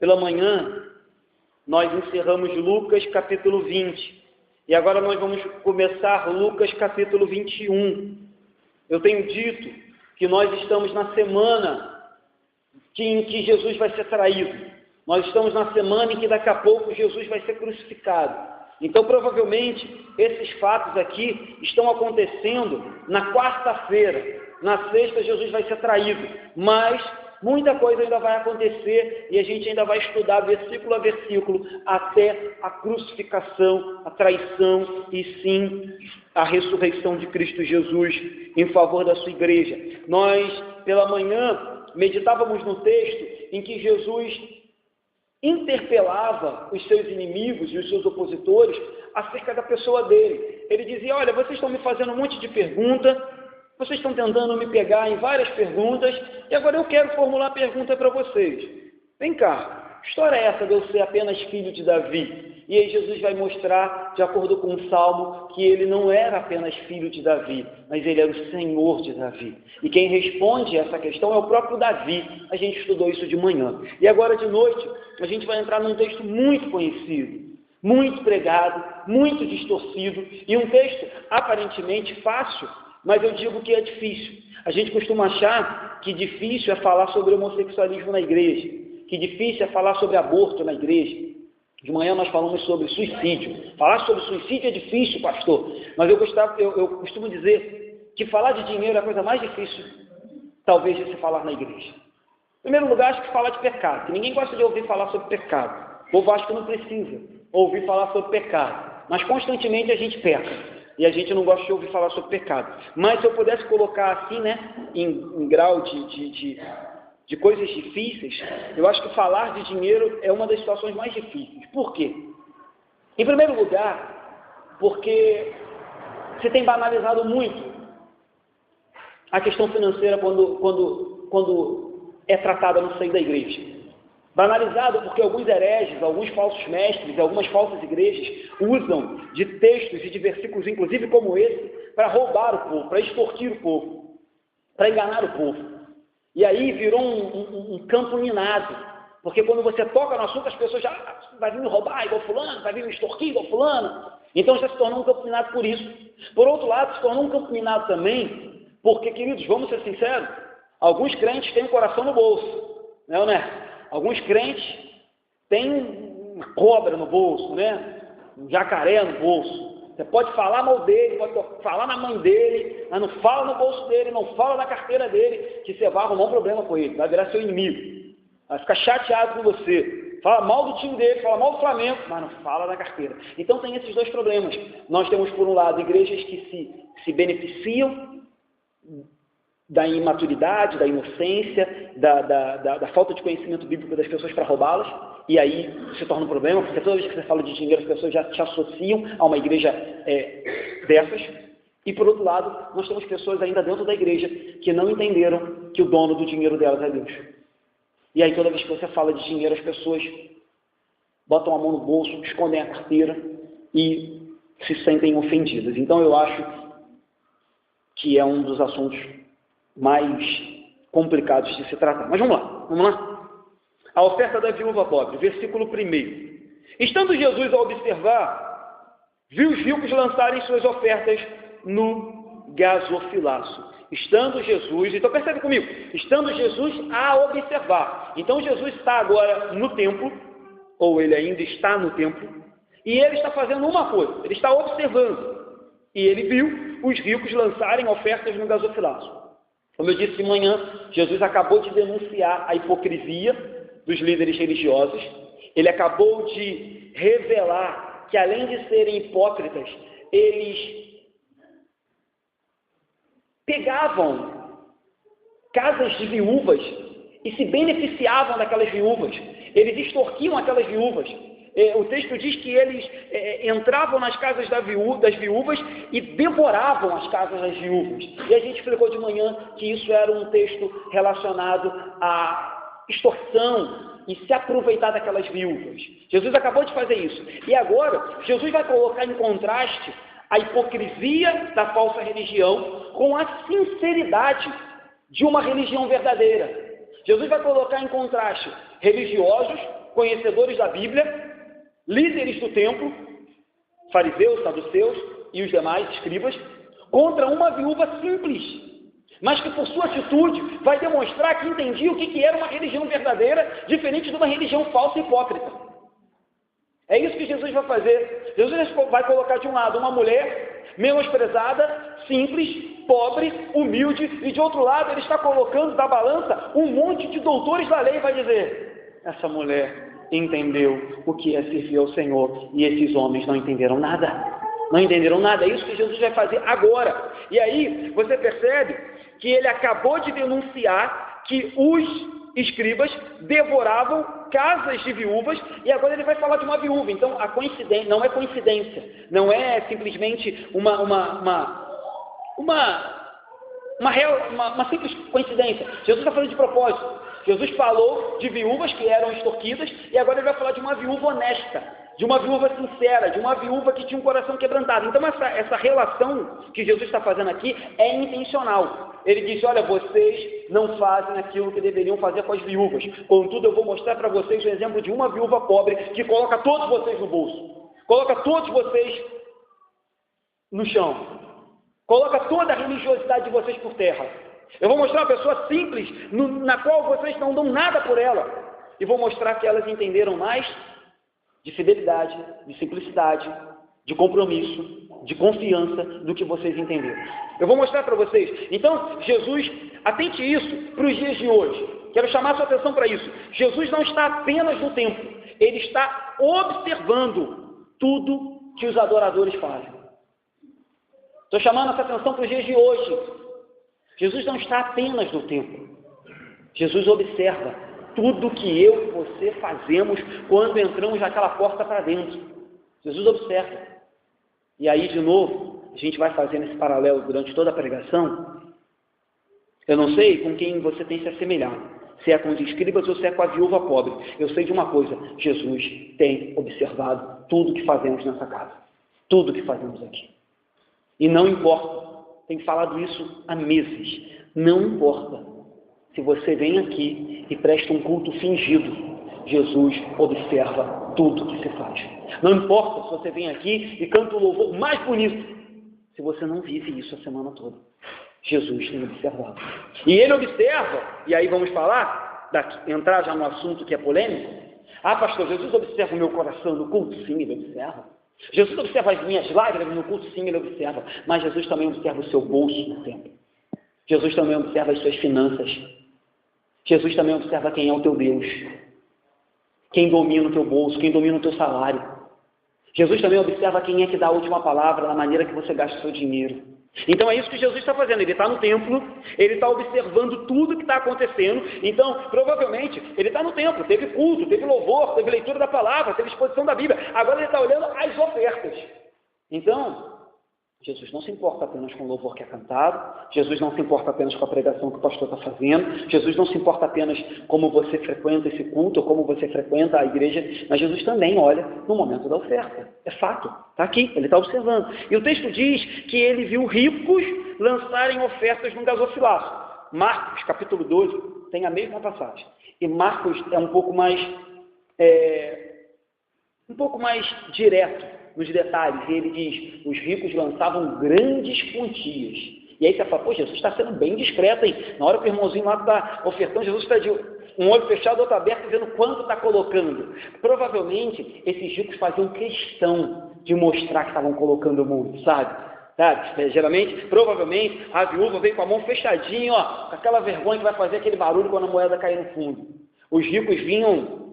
Pela manhã, nós encerramos Lucas capítulo 20. E agora nós vamos começar Lucas capítulo 21. Eu tenho dito que nós estamos na semana em que Jesus vai ser traído. Nós estamos na semana em que daqui a pouco Jesus vai ser crucificado. Então, provavelmente, esses fatos aqui estão acontecendo na quarta-feira. Na sexta, Jesus vai ser traído. Mas muita coisa ainda vai acontecer e a gente ainda vai estudar versículo a versículo até a crucificação, a traição e sim a ressurreição de Cristo Jesus em favor da sua igreja. Nós, pela manhã, meditávamos no texto em que Jesus interpelava os seus inimigos e os seus opositores acerca da pessoa dele. Ele dizia: olha, vocês estão me fazendo um monte de pergunta, vocês estão tentando me pegar em várias perguntas, e agora eu quero formular a pergunta para vocês. Vem cá, que história é essa de eu ser apenas filho de Davi? E aí Jesus vai mostrar, de acordo com o Salmo, que ele não era apenas filho de Davi, mas ele era o Senhor de Davi. E quem responde essa questão é o próprio Davi. A gente estudou isso de manhã. E agora de noite, a gente vai entrar num texto muito conhecido, muito pregado, muito distorcido, e um texto aparentemente fácil, mas eu digo que é difícil. A gente costuma achar que difícil é falar sobre homossexualismo na igreja, que difícil é falar sobre aborto na igreja. De manhã nós falamos sobre suicídio. Falar sobre suicídio é difícil, pastor, mas eu costumo dizer que falar de dinheiro é a coisa mais difícil, talvez, de se falar na igreja. Em primeiro lugar, acho que falar de pecado, que ninguém gosta de ouvir falar sobre pecado. O povo acha que não precisa ouvir falar sobre pecado, mas constantemente a gente peca, e a gente não gosta de ouvir falar sobre pecado. Mas se eu pudesse colocar assim, em grau de coisas difíceis, eu acho que falar de dinheiro é uma das situações mais difíceis. Por quê? Em primeiro lugar, porque se tem banalizado muito a questão financeira quando é tratada no seio da igreja. Banalizado porque alguns hereges, alguns falsos mestres, algumas falsas igrejas usam de textos e de versículos, inclusive como esse, para roubar o povo, para extorquir o povo, para enganar o povo. E aí virou um campo minado, porque quando você toca no assunto, as pessoas já vai vir me roubar igual fulano, vai vir me extorquir igual fulano. Então já se tornou um campo minado por isso. Por outro lado, se tornou um campo minado também, porque, queridos, vamos ser sinceros, alguns crentes têm um coração no bolso, né? Alguns crentes têm uma cobra no bolso, um jacaré no bolso. Você pode falar mal dele, pode falar na mãe dele, mas não fala no bolso dele, não fala na carteira dele, que você vai arrumar um problema com ele, vai virar seu inimigo, vai ficar chateado com você, fala mal do time dele, fala mal do Flamengo, mas não fala na carteira. Então tem esses dois problemas. Nós temos, por um lado, igrejas que se beneficiam da imaturidade, da inocência, da falta de conhecimento bíblico das pessoas para roubá-las, e aí se torna um problema, porque toda vez que você fala de dinheiro, as pessoas já te associam a uma igreja dessas. E por outro lado, nós temos pessoas ainda dentro da igreja que não entenderam que o dono do dinheiro delas é Deus. E aí toda vez que você fala de dinheiro, as pessoas botam a mão no bolso, escondem a carteira e se sentem ofendidas. Então eu acho que é um dos assuntos mais complicados de se tratar. Mas vamos lá. A oferta da viúva pobre, versículo 1. Estando Jesus a observar, viu os ricos lançarem suas ofertas no gasofilaço. Estando Jesus, então percebe comigo, estando Jesus a observar. Então Jesus está agora no templo, ou ele ainda está no templo, e ele está fazendo uma coisa, ele está observando. E ele viu os ricos lançarem ofertas no gasofilaço. Como eu disse de manhã, Jesus acabou de denunciar a hipocrisia dos líderes religiosos. Ele acabou de revelar que, além de serem hipócritas, eles pegavam casas de viúvas e se beneficiavam daquelas viúvas. Eles extorquiam aquelas viúvas. O texto diz que eles entravam nas casas das viúvas e devoravam as casas das viúvas. E a gente explicou de manhã que isso era um texto relacionado à extorsão e se aproveitar daquelas viúvas. Jesus acabou de fazer isso. E agora, Jesus vai colocar em contraste a hipocrisia da falsa religião com a sinceridade de uma religião verdadeira. Jesus vai colocar em contraste religiosos conhecedores da Bíblia, líderes do templo, fariseus, saduceus e os demais escribas, contra uma viúva simples, mas que por sua atitude vai demonstrar que entendia o que era uma religião verdadeira, diferente de uma religião falsa e hipócrita. É isso que Jesus vai fazer. Jesus vai colocar de um lado uma mulher menosprezada, simples, pobre, humilde, e de outro lado ele está colocando da balança um monte de doutores da lei e vai dizer: essa mulher entendeu o que é servir ao Senhor, e esses homens não entenderam nada. Não entenderam nada. É isso que Jesus vai fazer agora. E aí você percebe que ele acabou de denunciar que os escribas devoravam casas de viúvas, e agora ele vai falar de uma viúva. Então a coincidência não é coincidência, não é simplesmente uma simples coincidência. Jesus está falando de propósito. Jesus falou de viúvas que eram extorquidas, e agora ele vai falar de uma viúva honesta, de uma viúva sincera, de uma viúva que tinha um coração quebrantado. Então essa relação que Jesus está fazendo aqui é intencional. Ele diz: olha, vocês não fazem aquilo que deveriam fazer com as viúvas. Contudo, eu vou mostrar para vocês o exemplo de uma viúva pobre que coloca todos vocês no bolso, coloca todos vocês no chão, coloca toda a religiosidade de vocês por terra. Eu vou mostrar uma pessoa simples, na qual vocês não dão nada por ela, e vou mostrar que elas entenderam mais de fidelidade, de simplicidade, de compromisso, de confiança do que vocês entenderam. Eu vou mostrar para vocês. Então, Jesus, atente isso para os dias de hoje. Quero chamar a sua atenção para isso. Jesus não está apenas no templo, ele está observando tudo que os adoradores fazem. Estou chamando essa atenção para os dias de hoje. Jesus não está apenas no templo. Jesus observa tudo que eu e você fazemos quando entramos naquela porta para dentro. Jesus observa. E aí, de novo, a gente vai fazendo esse paralelo durante toda a pregação. Eu não sei com quem você tem se assemelhado, se é com os escribas ou se é com a viúva pobre. Eu sei de uma coisa: Jesus tem observado tudo que fazemos nessa casa, tudo que fazemos aqui. E não importa, tenho falado isso há meses, não importa se você vem aqui e presta um culto fingido, Jesus observa tudo que se faz. Não importa se você vem aqui e canta o louvor mais bonito, se você não vive isso a semana toda, Jesus tem observado. E ele observa, e aí vamos falar, entrar já no assunto que é polêmico. Ah, pastor, Jesus observa o meu coração no culto? Sim, ele observa. Jesus observa as minhas lágrimas no culto? Sim, ele observa. Mas Jesus também observa o seu bolso no templo. Jesus também observa as suas finanças. Jesus também observa quem é o teu Deus, quem domina o teu bolso, quem domina o teu salário. Jesus também observa quem é que dá a última palavra na maneira que você gasta o seu dinheiro. Então é isso que Jesus está fazendo. Ele está no templo, ele está observando tudo que está acontecendo. Então, provavelmente, ele está no templo, teve culto, teve louvor, teve leitura da palavra, teve exposição da Bíblia. Agora ele está olhando as ofertas. Então, Jesus não se importa apenas com o louvor que é cantado, Jesus não se importa apenas com a pregação que o pastor está fazendo, Jesus não se importa apenas como você frequenta esse culto, ou como você frequenta a igreja, mas Jesus também olha no momento da oferta. É fato, está aqui, ele está observando. E o texto diz que ele viu ricos lançarem ofertas num gasofilaço. Marcos, capítulo 12, tem a mesma passagem. E Marcos é um pouco mais direto nos detalhes, e ele diz: os ricos lançavam grandes quantias. E aí você fala: pô, Jesus está sendo bem discreto, hein? Na hora que o irmãozinho lá está ofertando, Jesus está de um olho fechado, outro aberto, vendo quanto está colocando. Provavelmente, esses ricos faziam questão de mostrar que estavam colocando muito, sabe? Geralmente, provavelmente, a viúva veio com a mão fechadinha, ó, com aquela vergonha que vai fazer aquele barulho quando a moeda cair no fundo. Os ricos vinham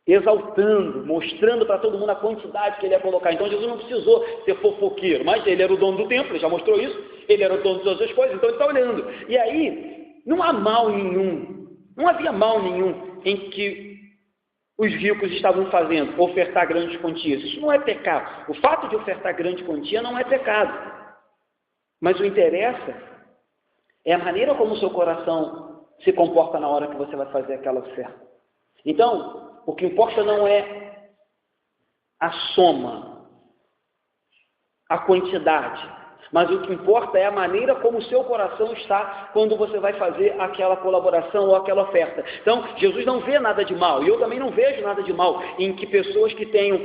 exaltando, mostrando para todo mundo a quantidade que ele ia colocar. Então Jesus não precisou ser fofoqueiro, mas ele era o dono do templo, ele já mostrou isso, ele era o dono de todas as coisas, então ele está olhando. E aí, não há mal nenhum, não havia mal nenhum em que os ricos estavam fazendo, ofertar grandes quantias. Isso não é pecado. O fato de ofertar grande quantia não é pecado. Mas o interessa é a maneira como o seu coração se comporta na hora que você vai fazer aquela oferta. Então, o que importa não é a soma, a quantidade, Mas o que importa é a maneira como o seu coração está quando você vai fazer aquela colaboração ou aquela oferta. Então, Jesus não vê nada de mal, e eu também não vejo nada de mal em que pessoas que tenham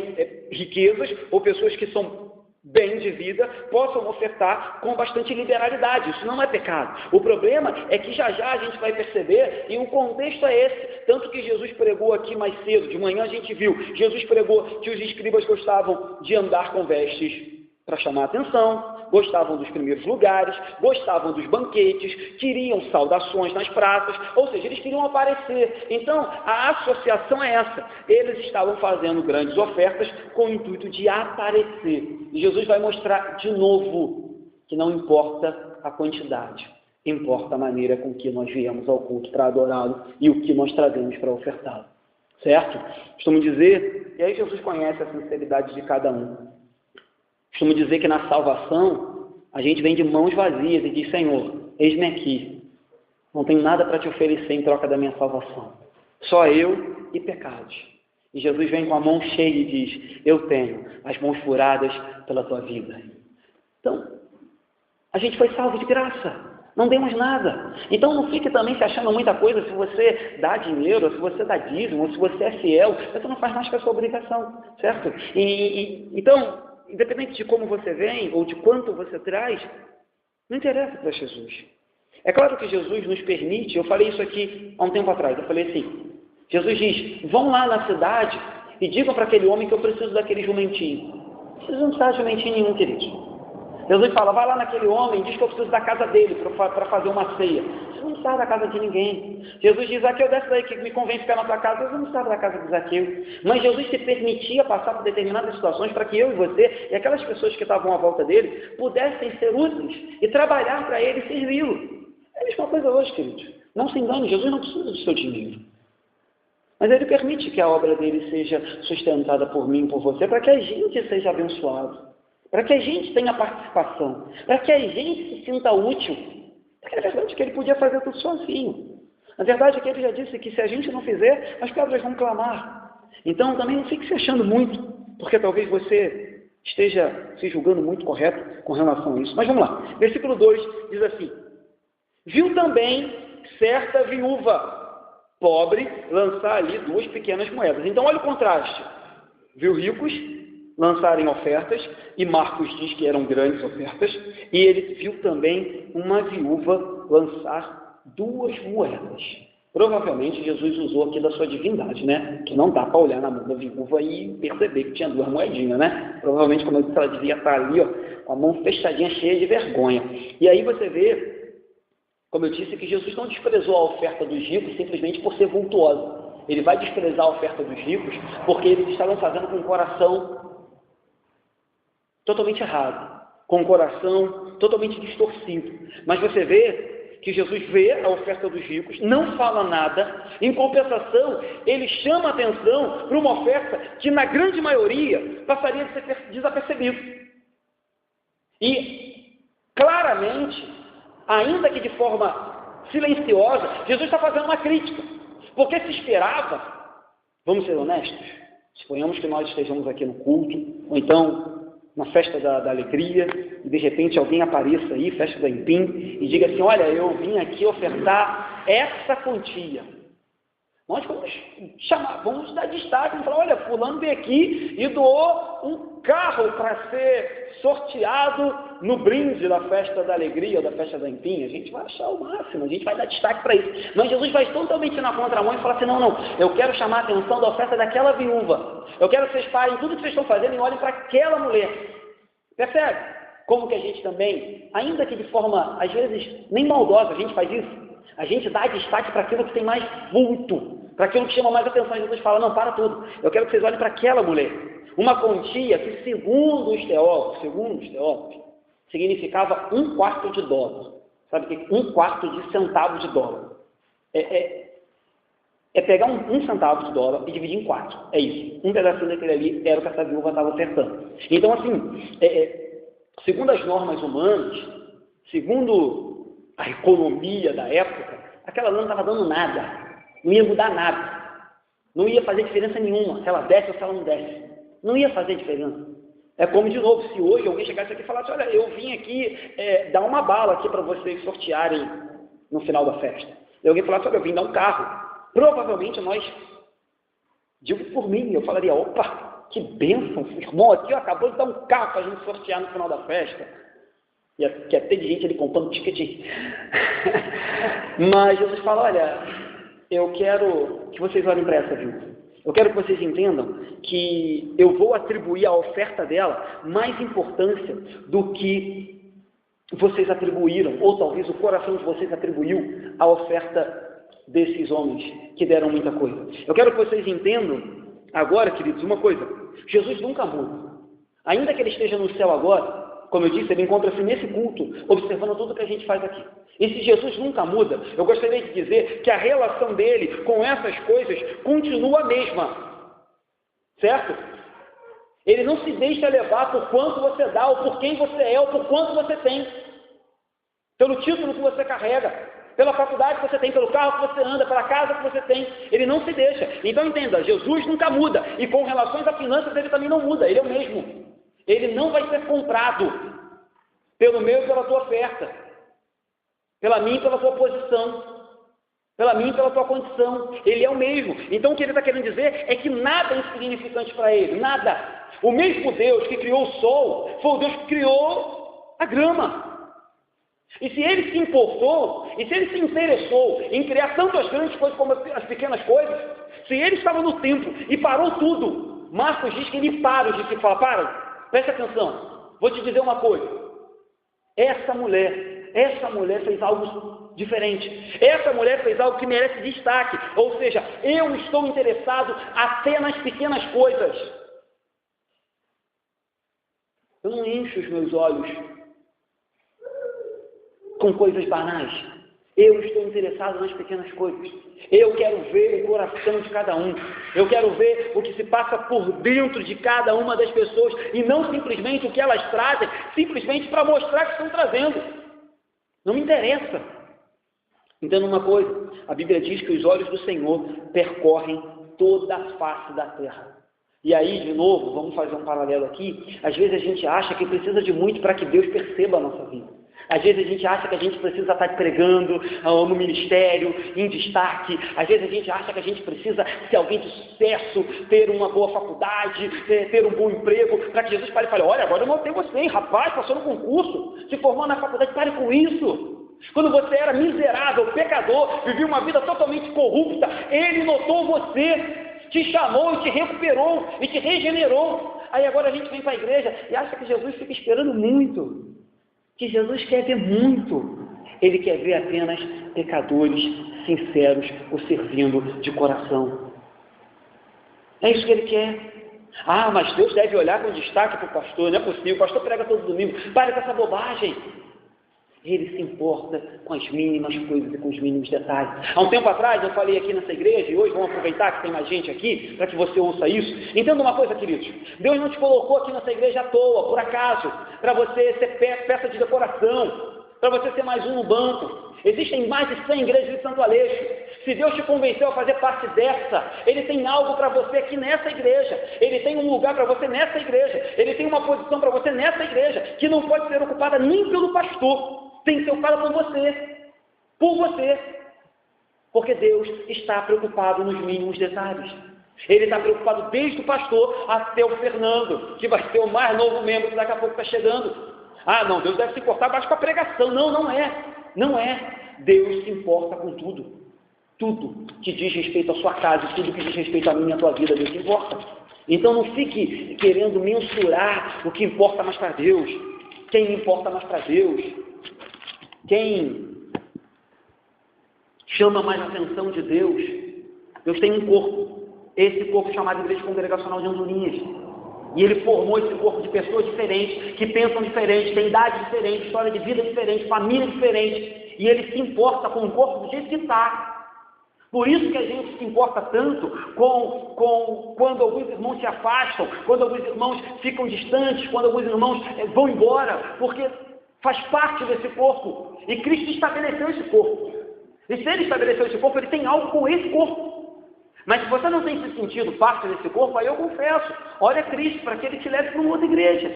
riquezas ou pessoas que são bem de vida possam ofertar com bastante liberalidade. Isso não é pecado. O problema é que já já a gente vai perceber, e o contexto é esse, tanto que Jesus pregou aqui mais cedo, de manhã a gente viu, Jesus pregou que os escribas gostavam de andar com vestes para chamar a atenção, gostavam dos primeiros lugares, gostavam dos banquetes, queriam saudações nas praças, ou seja, eles queriam aparecer. Então, a associação é essa. Eles estavam fazendo grandes ofertas com o intuito de aparecer. E Jesus vai mostrar de novo que não importa a quantidade, importa a maneira com que nós viemos ao culto para adorá-lo e o que nós trazemos para ofertá-lo. Certo? Costumo dizer, e aí Jesus conhece a sinceridade de cada um. Costumo dizer que na salvação, a gente vem de mãos vazias e diz, Senhor, eis-me aqui. Não tenho nada para te oferecer em troca da minha salvação. Só eu e pecados. E Jesus vem com a mão cheia e diz, eu tenho as mãos furadas pela tua vida. Então, a gente foi salvo de graça. Não demos nada. Então não fique também se achando muita coisa se você dá dinheiro, ou se você dá dízimo, ou se você é fiel. Você não faz mais que a sua obrigação, certo? Então, independente de como você vem ou de quanto você traz, não interessa para Jesus. É claro que Jesus nos permite, eu falei isso aqui há um tempo atrás, eu falei assim, Jesus diz, vão lá na cidade e digam para aquele homem que eu preciso daquele jumentinho. Vocês não precisam de jumentinho nenhum, queridos. Jesus fala, vai lá naquele homem, diz que eu preciso da casa dele para fazer uma ceia. Você não está da casa de ninguém. Jesus diz, Zaqueu, desce daí que me convém ficar na tua casa. Eu não estava da casa de Zaqueu. Mas Jesus se permitia passar por determinadas situações para que eu e você e aquelas pessoas que estavam à volta dele pudessem ser úteis e trabalhar para ele e servi-lo. É a mesma coisa hoje, queridos. Não se engane, Jesus não precisa do seu dinheiro. Mas ele permite que a obra dele seja sustentada por mim e por você, para que a gente seja abençoado. Para que a gente tenha participação, para que a gente se sinta útil. Porque é verdade que ele podia fazer tudo sozinho. A verdade é que ele já disse que se a gente não fizer, as pedras vão clamar. Então também não fique se achando muito, porque talvez você esteja se julgando muito correto com relação a isso. Mas vamos lá. Versículo 2 diz assim, viu também certa viúva pobre lançar ali 2 pequenas moedas. Então olha o contraste. Viu ricos lançarem ofertas, e Marcos diz que eram grandes ofertas, e ele viu também uma viúva lançar 2 moedas. Provavelmente Jesus usou aqui da sua divindade, né? Que não dá para olhar na mão da viúva e perceber que tinha 2 moedinhas, né? Provavelmente, como eu disse, ela devia estar ali, ó, com a mão fechadinha, cheia de vergonha. E aí você vê, como eu disse, que Jesus não desprezou a oferta dos ricos simplesmente por ser vultuosa. Ele vai desprezar a oferta dos ricos porque eles estavam fazendo com o coração totalmente errado, com o coração totalmente distorcido. Mas você vê que Jesus vê a oferta dos ricos, não fala nada, em compensação, ele chama a atenção para uma oferta que na grande maioria passaria de ser desapercebido. E claramente, ainda que de forma silenciosa, Jesus está fazendo uma crítica, porque se esperava, vamos ser honestos, suponhamos que nós estejamos aqui no culto, ou então na festa da alegria, e de repente alguém apareça aí, festa da Empim, e diga assim, olha, eu vim aqui ofertar essa quantia. Nós vamos dar destaque, vamos falar, olha, fulano veio aqui e doou um carro para ser sorteado no brinde da festa da alegria, ou da festa da Empim. A gente vai achar o máximo, a gente vai dar destaque para isso. Mas Jesus vai totalmente na contramão e fala assim, não, eu quero chamar a atenção da oferta daquela viúva. Eu quero que vocês parem tudo que vocês estão fazendo e olhem para aquela mulher. Percebe? Como que a gente também, ainda que de forma, às vezes, nem maldosa, a gente faz isso. A gente dá destaque para aquilo que tem mais vulto, para aquilo que chama mais atenção. Jesus fala, não, para tudo. Eu quero que vocês olhem para aquela mulher. Uma quantia que, segundo os teólogos, significava $0,25. Sabe o que é 1/4 de centavo de dólar? É pegar um centavo de dólar e dividir em 4. É isso. Um pedacinho daquele ali era o que essa viúva estava ofertando. Então, assim, segundo as normas humanas, segundo a economia da época, aquela lã não estava dando nada. Não ia mudar nada. Não ia fazer diferença nenhuma se ela desce ou se ela não desce. Não ia fazer diferença. É como, de novo, se hoje alguém chegasse aqui e falasse, olha, eu vim aqui dar uma bala aqui para vocês sortearem no final da festa. E alguém falasse, olha, eu vim dar um carro. Provavelmente nós, digo por mim, eu falaria, opa, que bênção, irmão, aqui acabou de dar um carro para a gente sortear no final da festa. E que até de gente ali comprando ticket. Mas Jesus fala, olha, eu quero que vocês olhem para essa viúva. Eu quero que vocês entendam que eu vou atribuir à oferta dela mais importância do que vocês atribuíram, ou talvez o coração de vocês atribuiu à oferta desses homens que deram muita coisa. Eu quero que vocês entendam agora, queridos, uma coisa. Jesus nunca muda. Ainda que ele esteja no céu agora, como eu disse, ele encontra-se nesse culto, observando tudo que a gente faz aqui. E se Jesus nunca muda, eu gostaria de dizer que a relação dele com essas coisas continua a mesma. Certo? Ele não se deixa levar por quanto você dá, ou por quem você é, ou por quanto você tem. Pelo título que você carrega, pela faculdade que você tem, pelo carro que você anda, pela casa que você tem. Ele não se deixa. Então entenda, Jesus nunca muda. E com relações a finanças ele também não muda. Ele é o mesmo. Ele não vai ser comprado pelo meu e pela tua oferta, pela minha e pela tua posição, pela minha e pela tua condição. Ele é o mesmo. Então o que ele está querendo dizer é que nada é insignificante para ele, nada. O mesmo Deus que criou o sol foi o Deus que criou a grama. E se ele se importou, e se ele se interessou em criar tanto as grandes coisas como as pequenas coisas, se ele estava no templo e parou tudo, Marcos diz que ele para os discípulos e fala, para, preste atenção, vou te dizer uma coisa, essa mulher fez algo diferente, essa mulher fez algo que merece destaque, ou seja, eu estou interessado até nas pequenas coisas, eu não encho os meus olhos com coisas banais, eu estou interessado nas pequenas coisas, eu quero ver o coração de cada um, eu quero ver o que se passa por dentro de cada uma das pessoas, e não simplesmente o que elas trazem, simplesmente para mostrar que estão trazendo, não me interessa. Entenda uma coisa, a Bíblia diz que os olhos do Senhor percorrem toda a face da terra. E aí, de novo, vamos fazer um paralelo aqui, às vezes a gente acha que precisa de muito para que Deus perceba a nossa vida. Às vezes a gente acha que a gente precisa estar pregando no ministério, em destaque. Às vezes a gente acha que a gente precisa ser alguém de sucesso, ter uma boa faculdade, ter um bom emprego, para que Jesus pare e fale, olha, agora eu notei você, hein, rapaz, passou no concurso, se formou na faculdade, pare com isso. Quando você era miserável, pecador, vivia uma vida totalmente corrupta, Ele notou você, te chamou e te recuperou e te regenerou. Aí agora a gente vem para a igreja e acha que Jesus fica esperando muito. Que Jesus quer ver muito, ele quer ver apenas pecadores sinceros o servindo de coração. É isso que ele quer. Ah, mas Deus deve olhar com destaque para o pastor, não é possível, o pastor prega todo domingo, pare com essa bobagem. Ele se importa com as mínimas coisas e com os mínimos detalhes. Há um tempo atrás eu falei aqui nessa igreja, e hoje vamos aproveitar que tem mais gente aqui, para que você ouça isso. Entenda uma coisa, queridos, Deus não te colocou aqui nessa igreja à toa, por acaso, para você ser peça de decoração, para você ser mais um no banco. Existem mais de 100 igrejas de Santo Aleixo. Se Deus te convenceu a fazer parte dessa, Ele tem algo para você aqui nessa igreja, Ele tem um lugar para você nessa igreja, Ele tem uma posição para você nessa igreja, que não pode ser ocupada nem pelo pastor, tem que ser ocupada por você, porque Deus está preocupado nos mínimos detalhes. Ele está preocupado desde o pastor até o Fernando, que vai ser o mais novo membro que daqui a pouco está chegando. Ah, não, Deus deve se importar mais com a pregação. Não é. Deus se importa com tudo. Tudo que diz respeito à sua casa, tudo que diz respeito à minha e à tua vida, Deus se importa. Então não fique querendo mensurar o que importa mais para Deus. Quem importa mais para Deus? Quem chama mais a atenção de Deus? Deus tem um corpo. Esse corpo chamado Igreja Congregacional de Andorinhas. E Ele formou esse corpo de pessoas diferentes, que pensam diferente, têm idade diferente, história de vida diferente, família diferente. E Ele se importa com o corpo do jeito que está. Por isso que a gente se importa tanto com quando alguns irmãos se afastam, quando alguns irmãos ficam distantes, quando alguns irmãos vão embora, porque faz parte desse corpo. E Cristo estabeleceu esse corpo. E se Ele estabeleceu esse corpo, Ele tem algo com esse corpo. Mas se você não tem se sentido parte desse corpo, aí eu confesso, olha Cristo para que Ele te leve para uma outra igreja.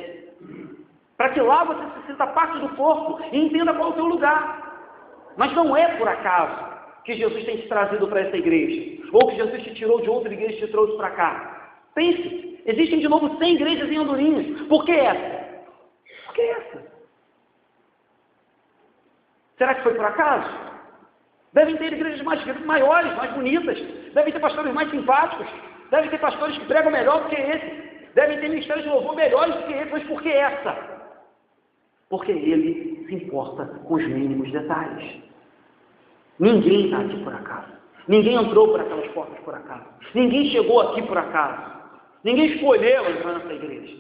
Para que lá você se sinta parte do corpo e entenda qual é o teu lugar. Mas não é por acaso que Jesus tem te trazido para essa igreja, ou que Jesus te tirou de outra igreja e te trouxe para cá. Pense, existem de novo 100 igrejas em Andorinhas. Por que essa? Por que essa? Será que foi por acaso? Devem ter igrejas maiores, mais bonitas. Devem ter pastores mais simpáticos. Devem ter pastores que pregam melhor do que esse. Devem ter ministérios de louvor melhores do que esse. Mas por que essa? Porque Ele se importa com os mínimos detalhes. Ninguém está aqui por acaso. Ninguém entrou por aquelas portas por acaso. Ninguém chegou aqui por acaso. Ninguém escolheu entrar nessa igreja.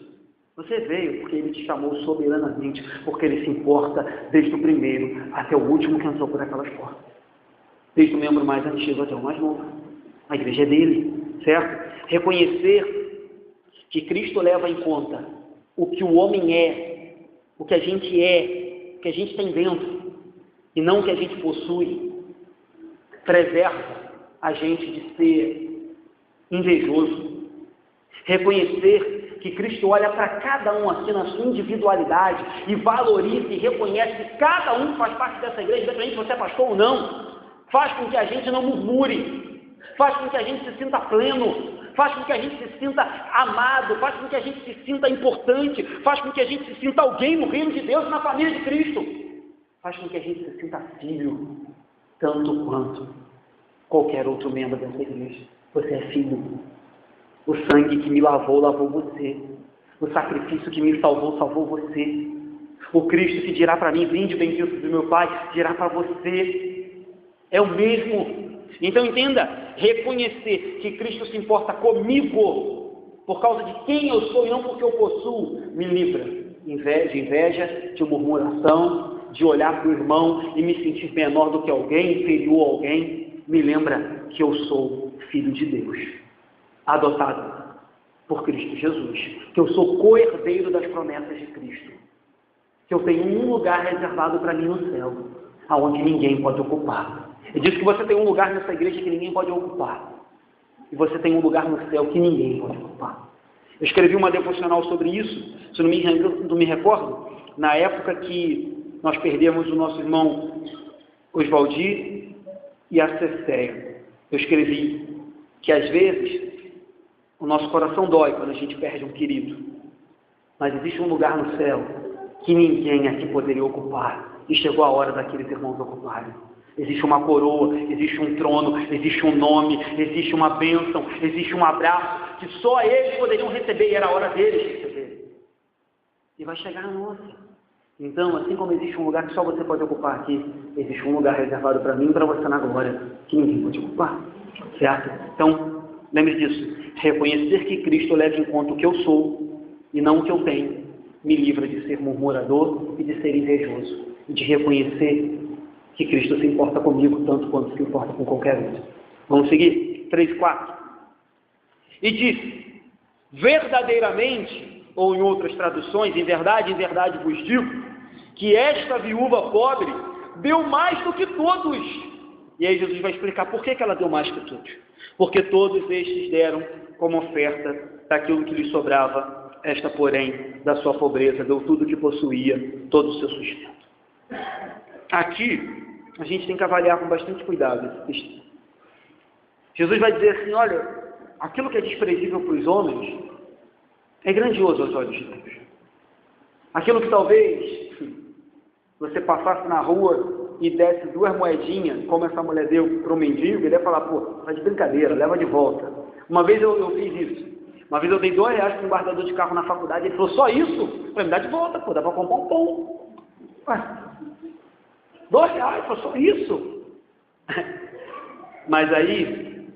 Você veio porque Ele te chamou soberanamente, porque Ele se importa desde o primeiro até o último que entrou por aquelas portas. Desde o membro mais antigo até o mais novo. A igreja é dele, certo? Reconhecer que Cristo leva em conta o que o homem é, o que a gente é, o que a gente tem dentro, e não o que a gente possui, preserva a gente de ser invejoso. Reconhecer que Cristo olha para cada um aqui na sua individualidade e valoriza e reconhece que cada um faz parte dessa igreja, independente se você é pastor ou não, faz com que a gente não murmure, faz com que a gente se sinta pleno, faz com que a gente se sinta amado, faz com que a gente se sinta importante, faz com que a gente se sinta alguém no reino de Deus e na família de Cristo, faz com que a gente se sinta filho, tanto quanto qualquer outro membro dessa igreja. Você é filho. O sangue que me lavou, lavou você. O sacrifício que me salvou, salvou você. O Cristo que dirá para mim, vinde bendito do meu Pai, dirá para você. É o mesmo. Então entenda, reconhecer que Cristo se importa comigo, por causa de quem eu sou e não porque eu possuo, me livra de inveja, de murmuração, de olhar para o irmão e me sentir menor do que alguém, inferior a alguém. Me lembra que eu sou filho de Deus, adotado por Cristo Jesus, que eu sou co-herdeiro das promessas de Cristo, que eu tenho um lugar reservado para mim no céu, aonde ninguém pode ocupar. Ele diz que você tem um lugar nessa igreja que ninguém pode ocupar, e você tem um lugar no céu que ninguém pode ocupar. Eu escrevi uma devocional sobre isso, se não me recordo, na época que nós perdemos o nosso irmão Osvaldir e a Cecéia. Eu escrevi que às vezes o nosso coração dói quando a gente perde um querido, mas existe um lugar no céu que ninguém aqui poderia ocupar, e chegou a hora daqueles irmãos ocuparem. Existe uma coroa, existe um trono, existe um nome, existe uma bênção, existe um abraço que só eles poderiam receber, e era a hora deles receberem. E vai chegar a nossa. Então, assim como existe um lugar que só você pode ocupar aqui, existe um lugar reservado para mim e para você na glória, que ninguém pode ocupar. Certo? Então, lembre disso. Reconhecer que Cristo leva em conta o que eu sou e não o que eu tenho, me livra de ser murmurador e de ser invejoso. E de reconhecer que Cristo se importa comigo tanto quanto se importa com qualquer outro. Vamos seguir? 3, 4. E disse, verdadeiramente, ou em outras traduções, em verdade vos digo, que esta viúva pobre deu mais do que todos. E aí Jesus vai explicar por que ela deu mais que todos. Porque todos estes deram como oferta daquilo que lhe sobrava, esta, porém, da sua pobreza, deu tudo o que possuía, todo o seu sustento. Aqui, a gente tem que avaliar com bastante cuidado esse texto. Jesus vai dizer assim, olha, aquilo que é desprezível para os homens é grandioso aos olhos de Deus. Aquilo que talvez você passasse na rua e desse 2 moedinhas, como essa mulher deu para o mendigo, ele ia falar, pô, tá de brincadeira, leva de volta. Uma vez eu fiz isso. Uma vez eu dei R$2 para um guardador de carro na faculdade, ele falou, só isso? Eu falei, me dá de volta, pô, dá para comprar um pão. Ué, R$2, falou, só isso? Mas aí,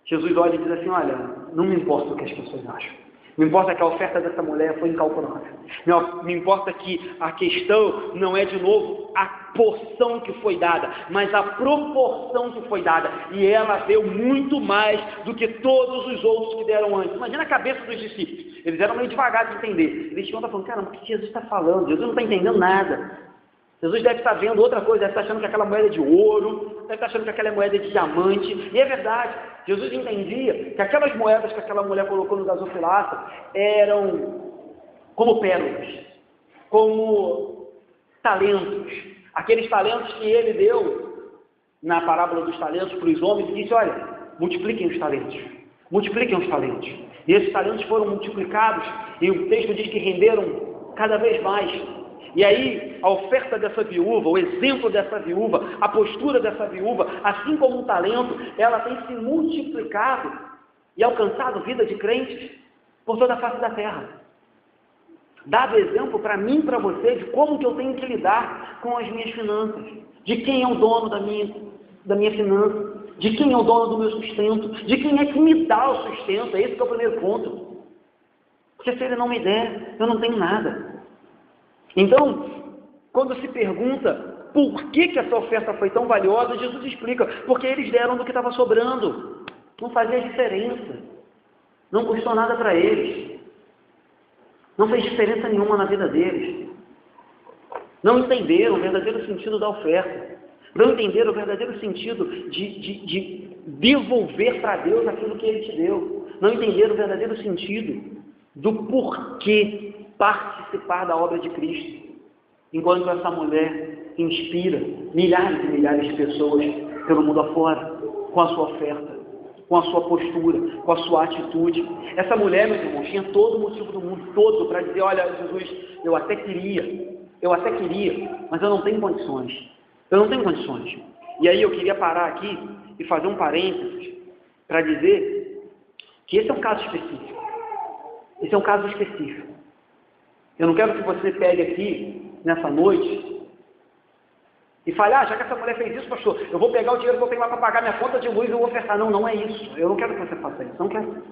Jesus olha e diz assim, olha, não me importa o que as pessoas acham. Me importa que a oferta dessa mulher foi incalculável. Me importa que a questão não é, de novo, a porção que foi dada, mas a proporção que foi dada. E ela deu muito mais do que todos os outros que deram antes. Imagina a cabeça dos discípulos. Eles eram meio devagar de entender. Eles tinham falando, caramba, o que Jesus está falando? Jesus não está entendendo nada. Jesus deve estar vendo outra coisa, deve estar achando que aquela moeda é de ouro, deve estar achando que aquela moeda é de diamante, e é verdade. Jesus entendia que aquelas moedas que aquela mulher colocou no gasofilaço eram como pérolas, como talentos, aqueles talentos que ele deu na parábola dos talentos para os homens, e disse, olha, multipliquem os talentos, multipliquem os talentos. E esses talentos foram multiplicados, e o texto diz que renderam cada vez mais. E aí, a oferta dessa viúva, o exemplo dessa viúva, a postura dessa viúva, assim como um talento, ela tem se multiplicado e alcançado vida de crentes por toda a face da terra. Dado exemplo para mim e para você de como que eu tenho que lidar com as minhas finanças, de quem é o dono da minha finança, de quem é o dono do meu sustento, de quem é que me dá o sustento. Esse que é o primeiro ponto. Porque se ele não me der, eu não tenho nada. Então, quando se pergunta por que essa oferta foi tão valiosa, Jesus explica, porque eles deram do que estava sobrando. Não fazia diferença. Não custou nada para eles. Não fez diferença nenhuma na vida deles. Não entenderam o verdadeiro sentido da oferta. Não entenderam o verdadeiro sentido de devolver para Deus aquilo que Ele te deu. Não entenderam o verdadeiro sentido do porquê participar da obra de Cristo. Enquanto essa mulher inspira milhares e milhares de pessoas pelo mundo afora, com a sua oferta, com a sua postura, com a sua atitude. Essa mulher, meus irmãos, tinha todo o motivo do mundo, todo, para dizer, olha, Jesus, eu até queria, mas eu não tenho condições. Eu não tenho condições. E aí eu queria parar aqui e fazer um parênteses para dizer que esse é um caso específico. Esse é um caso específico. Eu não quero que você pegue aqui, nessa noite, e fale, já que essa mulher fez isso, pastor, eu vou pegar o dinheiro que eu tenho lá para pagar minha conta de luz e eu vou ofertar. Não, não é isso. Eu não quero que você faça isso. Não quero.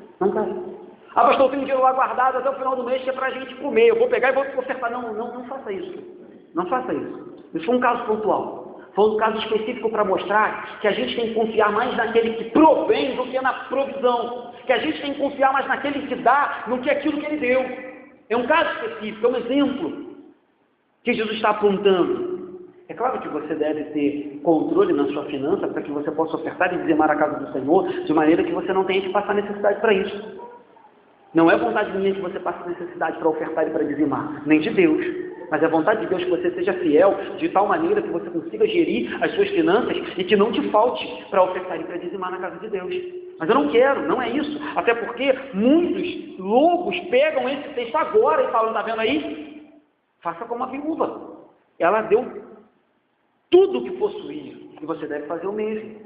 Pastor, eu tenho dinheiro lá guardado até o final do mês que é para a gente comer. Eu vou pegar e vou ofertar. Não faça isso. Não faça isso. Isso foi um caso pontual. Foi um caso específico para mostrar que a gente tem que confiar mais naquele que provém do que na provisão. Que a gente tem que confiar mais naquele que dá do que aquilo que ele deu. É um caso específico, é um exemplo que Jesus está apontando. É claro que você deve ter controle na sua finança para que você possa ofertar e dizimar a casa do Senhor de maneira que você não tenha que passar necessidade para isso. Não é vontade minha que você passe necessidade para ofertar e para dizimar, nem de Deus. Mas é vontade de Deus que você seja fiel de tal maneira que você consiga gerir as suas finanças e que não te falte para ofertar e para dizimar na casa de Deus. Mas eu não quero, não é isso. Até porque muitos loucos pegam esse texto agora e falam, está vendo aí? Faça como a viúva. Ela deu tudo o que possuía e você deve fazer o mesmo.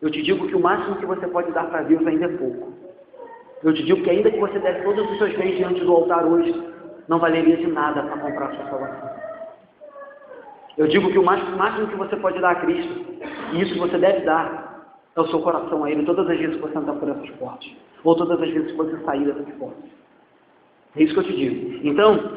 Eu te digo que o máximo que você pode dar para Deus ainda é pouco. Eu te digo que ainda que você deve todos os seus bens diante do altar hoje, não valeria de nada para comprar a sua salvação. Eu digo que o máximo que você pode dar a Cristo, e isso que você deve dar, é o seu coração a Ele, todas as vezes que você entrar por essas portas, ou todas as vezes que você sair dessas portas. É isso que eu te digo. Então,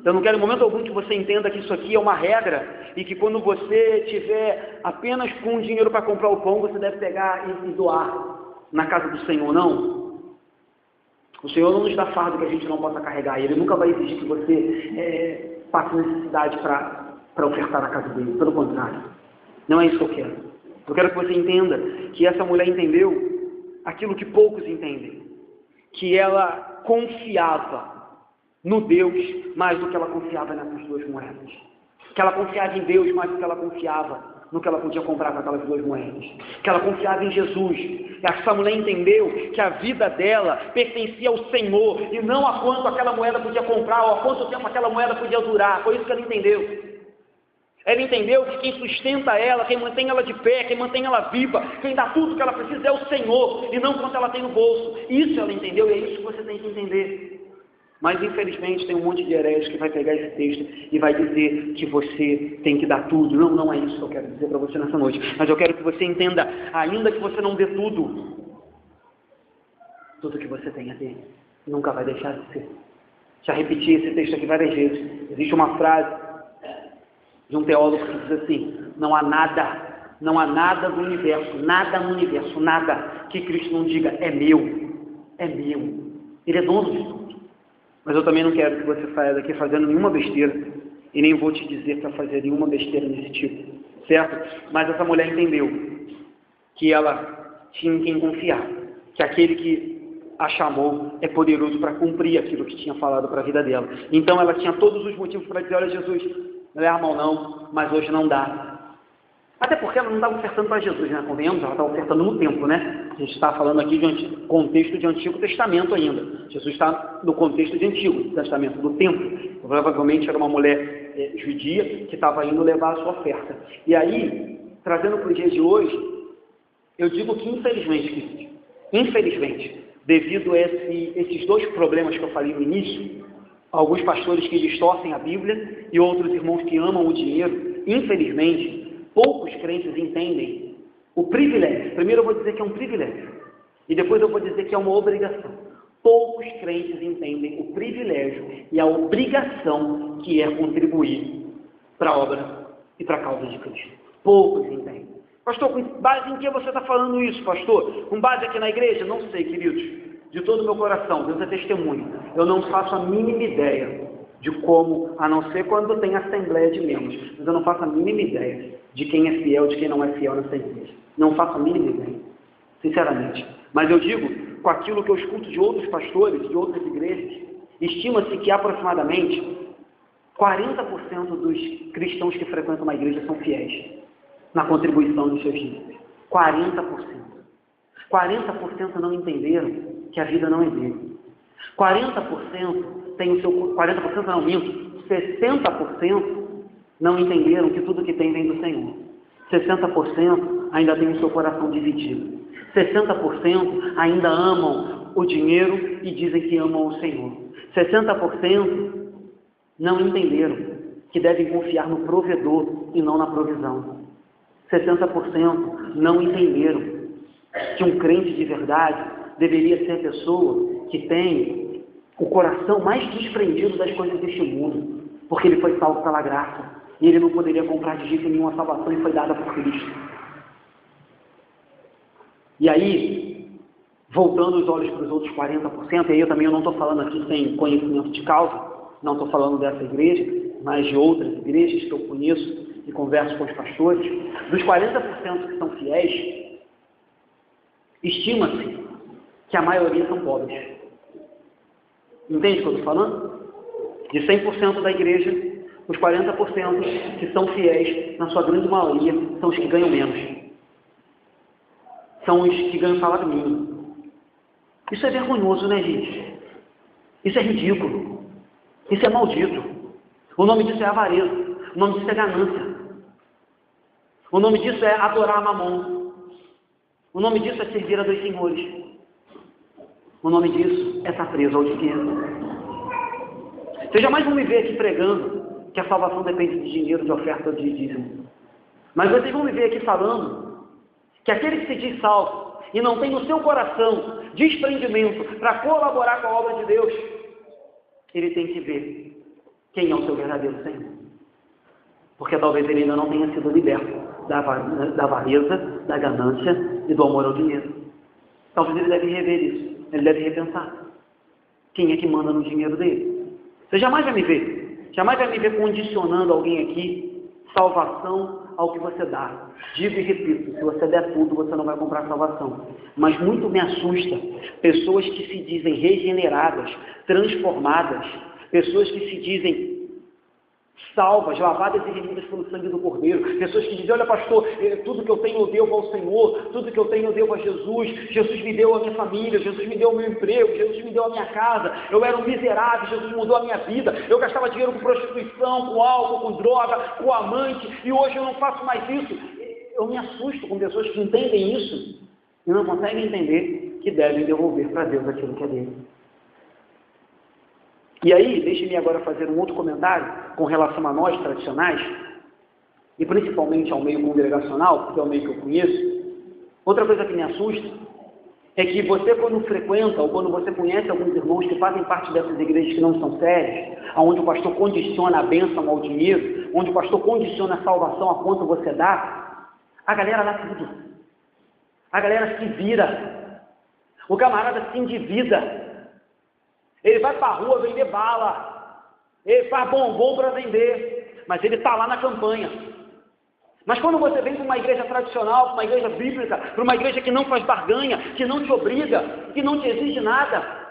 eu não quero em momento algum que você entenda que isso aqui é uma regra, e que quando você tiver apenas com dinheiro para comprar o pão, você deve pegar e doar na casa do Senhor, não. O Senhor não nos dá fardo que a gente não possa carregar. Ele nunca vai exigir que você passe necessidade para ofertar na casa dele. Pelo contrário. Não é isso que eu quero. Eu quero que você entenda que essa mulher entendeu aquilo que poucos entendem. Que ela confiava no Deus mais do que ela confiava nessas duas moedas. Que ela confiava em Deus mais do que ela confiava no que ela podia comprar com aquelas duas moedas. Que ela confiava em Jesus. E essa mulher entendeu que a vida dela pertencia ao Senhor e não a quanto aquela moeda podia comprar ou a quanto tempo aquela moeda podia durar. Foi isso que ela entendeu. Ela entendeu que quem sustenta ela, quem mantém ela de pé, quem mantém ela viva, quem dá tudo que ela precisa é o Senhor e não quanto ela tem no bolso. Isso ela entendeu e é isso que você tem que entender. Mas, infelizmente, tem um monte de hereges que vai pegar esse texto e vai dizer que você tem que dar tudo. Não, não é isso que eu quero dizer para você nessa noite. Mas eu quero que você entenda, ainda que você não dê tudo, tudo que você tem a ter nunca vai deixar de ser. Já repeti esse texto aqui várias vezes. Existe uma frase de um teólogo que diz assim, não há nada no universo, nada que Cristo não diga, é meu. Ele é dono de tudo. Mas eu também não quero que você saia daqui fazendo nenhuma besteira, e nem vou te dizer para fazer nenhuma besteira desse tipo. certo? Mas essa mulher entendeu que ela tinha em quem confiar, que aquele que a chamou é poderoso para cumprir aquilo que tinha falado para a vida dela. Então ela tinha todos os motivos para dizer: olha, Jesus, não é a mão não, mas hoje não dá. Até porque ela não estava ofertando para Jesus, né? Convenhamos, ela estava ofertando no templo, né? A gente está falando aqui de contexto de Antigo Testamento ainda. Jesus está no contexto de Antigo Testamento, do templo. Provavelmente era uma mulher judia que estava indo levar a sua oferta. E aí, trazendo para o dia de hoje, eu digo que infelizmente, devido a esses dois problemas que eu falei no início, alguns pastores que distorcem a Bíblia e outros irmãos que amam o dinheiro, infelizmente, poucos crentes entendem o privilégio. Primeiro eu vou dizer que é um privilégio, e depois eu vou dizer que é uma obrigação. Poucos crentes entendem o privilégio e a obrigação que é contribuir para a obra e para a causa de Cristo. Poucos entendem. Pastor, com base em que você está falando isso, pastor? Com base aqui na igreja? Não sei, queridos. De todo o meu coração, Deus é testemunho. Eu não faço a mínima ideia de como, a não ser quando tem assembleia de membros, mas eu não faço a mínima ideia de quem é fiel, de quem não é fiel nessa igreja. Não faço a mínima ideia, sinceramente. Mas eu digo, com aquilo que eu escuto de outros pastores, de outras igrejas, estima-se que aproximadamente 40% dos cristãos que frequentam uma igreja são fiéis na contribuição dos seus dízimos. 40%. 40% não entenderam que a vida não é dele. 40% tem o seu... 40% não, minto. 60% não entenderam que tudo que tem vem do Senhor. 60% ainda tem o seu coração dividido. 60% ainda amam o dinheiro e dizem que amam o Senhor. 60% não entenderam que devem confiar no provedor e não na provisão. 60% não entenderam que um crente de verdade deveria ser a pessoa que tem o coração mais desprendido das coisas deste mundo, porque ele foi salvo pela graça, e ele não poderia comprar de jeito nenhum a salvação e foi dada por Cristo. E aí, voltando os olhos para os outros 40%, e aí eu não estou falando aqui sem conhecimento de causa, não estou falando dessa igreja, mas de outras igrejas que eu conheço e converso com os pastores, dos 40% que são fiéis, estima-se que a maioria são pobres. Entende o que eu estou falando? De 100% da igreja, os 40% que são fiéis, na sua grande maioria, são os que ganham menos. São os que ganham salário mínimo. Isso é vergonhoso, né, gente? Isso é ridículo. Isso é maldito. O nome disso é avareza. O nome disso é ganância. O nome disso é adorar a mamon. O nome disso é servir a dois senhores. O nome disso é estar preso ao dinheiro. Vocês jamais vão me ver aqui pregando que a salvação depende de dinheiro, de oferta ou de dízimo. Mas vocês vão me ver aqui falando que aquele que se diz salvo e não tem no seu coração desprendimento para colaborar com a obra de Deus, ele tem que ver quem é o seu verdadeiro Senhor. Porque talvez ele ainda não tenha sido liberto da avareza, da ganância e do amor ao dinheiro. Talvez ele deve rever isso. Ele deve repensar. Quem é que manda no dinheiro dele? Você jamais vai me ver condicionando alguém aqui salvação ao que você dá. Digo e repito, se você der tudo, você não vai comprar salvação. Mas muito me assusta pessoas que se dizem regeneradas, transformadas, pessoas que se dizem salvas, lavadas e remidas pelo sangue do Cordeiro, pessoas que dizem: olha, pastor, tudo que eu tenho eu devo ao Senhor, tudo que eu tenho eu devo a Jesus, Jesus me deu a minha família, Jesus me deu o meu emprego, Jesus me deu a minha casa, eu era um miserável, Jesus mudou a minha vida, eu gastava dinheiro com prostituição, com álcool, com droga, com amante, e hoje eu não faço mais isso. Eu me assusto com pessoas que entendem isso e não conseguem entender que devem devolver para Deus aquilo que é dele. E aí, deixe-me agora fazer um outro comentário com relação a nós tradicionais, e principalmente ao meio congregacional, porque é o meio que eu conheço. Outra coisa que me assusta é que você, quando frequenta ou quando você conhece alguns irmãos que fazem parte dessas igrejas que não são sérias, onde o pastor condiciona a bênção ao dinheiro, onde o pastor condiciona a salvação a quanto você dá, a galera dá tudo. A galera se vira. O camarada se endivida. Ele vai para a rua vender bala, ele faz bombom para vender, mas ele está lá na campanha. Mas quando você vem para uma igreja tradicional, para uma igreja bíblica, para uma igreja que não faz barganha, que não te obriga, que não te exige nada,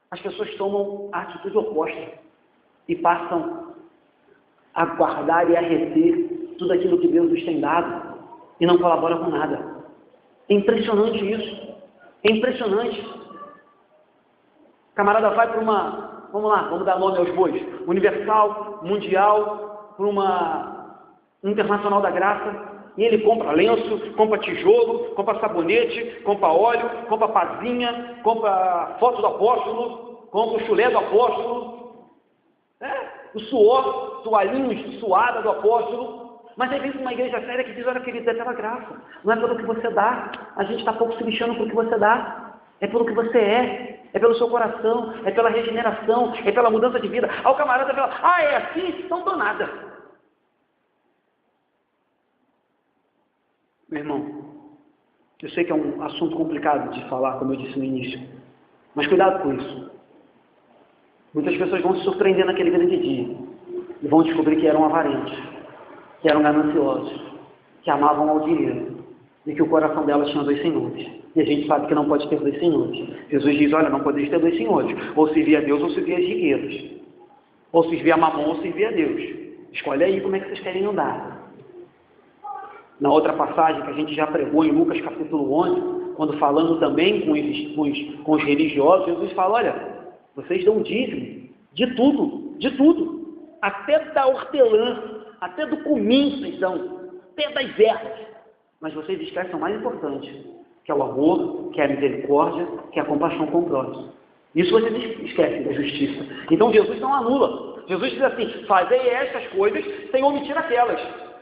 as pessoas tomam a atitude oposta e passam a guardar e a reter tudo aquilo que Deus lhes tem dado e não colaboram com nada. É impressionante isso. É impressionante. O camarada vai para uma, vamos dar nome aos bois, universal, mundial, para uma internacional da graça, e ele compra lenço, compra tijolo, compra sabonete, compra óleo, compra pazinha, compra foto do apóstolo, compra o chulé do apóstolo, o suor, toalhinhos suada do apóstolo. Mas aí vem uma igreja séria que diz: olha, querido, é pela graça, não é pelo que você dá. A gente está pouco se lixando pelo que você dá, é pelo que você é pelo seu coração, é pela regeneração, é pela mudança de vida. Aí o camarada fala: é assim? Então dou nada. Meu irmão, eu sei que é um assunto complicado de falar, como eu disse no início, mas cuidado com isso. Muitas pessoas vão se surpreender naquele grande dia e vão descobrir que eram avarentos, que eram gananciosos, que amavam ao dinheiro e que o coração delas tinha dois senhores. E a gente sabe que não pode ter dois senhores. Jesus diz: olha, não podeis ter dois senhores, ou servir a Deus ou servir a dinheiros, ou servir a Mamon ou servir a Deus. Escolhe aí como é que vocês querem andar. Na outra passagem que a gente já pregou em Lucas capítulo 11, quando falando também com os religiosos, Jesus fala: olha, vocês dão dízimo de tudo, até da hortelã, até do cominho vocês dão, até das ervas, mas vocês esquecem o mais importante, que é o amor, que é a misericórdia, que é a compaixão com o próximo. Isso vocês esquecem da justiça. Então Jesus não anula. Jesus diz assim: fazei estas coisas sem omitir aquelas.